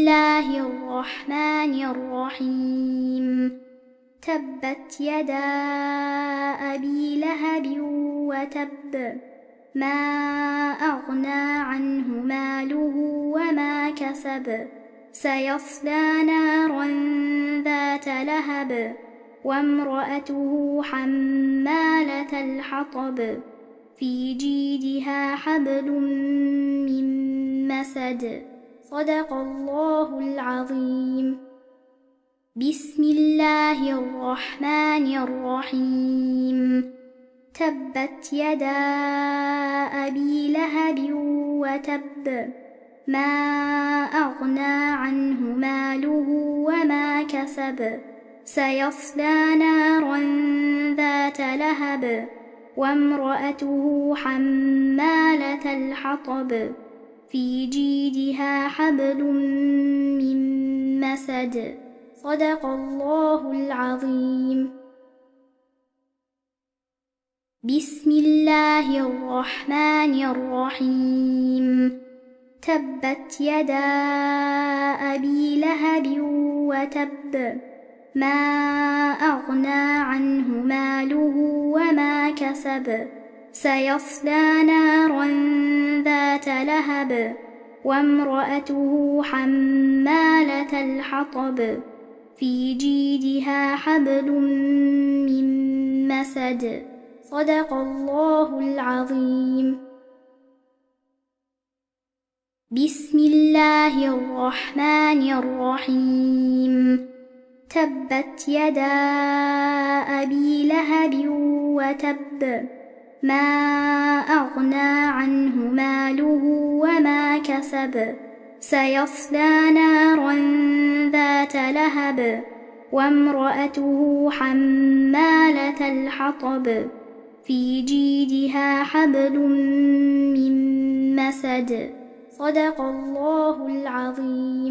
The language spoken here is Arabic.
الله الرحمن الرحيم تبت يدا أبي لهب وتب ما أغنى عنه ماله وما كسب سيصلى نارا ذات لهب وامرأته حمالة الحطب في جيدها حبل من مسد صدق الله العظيم. بسم الله الرحمن الرحيم تبت يدا أبي لهب وتب ما أغنى عنه ماله وما كسب سيصلى نارا ذات لهب وامرأته حمالة الحطب في جيدها حبل من مسد صدق الله العظيم. بسم الله الرحمن الرحيم تبت يدا أبي لهب وتب ما أغنى عنه ماله وما كسب سيصلى نارا ذات لهب وامرأته حمالة الحطب في جيدها حبل من مسد صدق الله العظيم. بسم الله الرحمن الرحيم تبت يدا أبي لهب وتب ما أغنى عنه ماله وما كسب سيصلى نارا ذات لهب وامرأته حمالة الحطب في جيدها حبل من مسد صدق الله العظيم.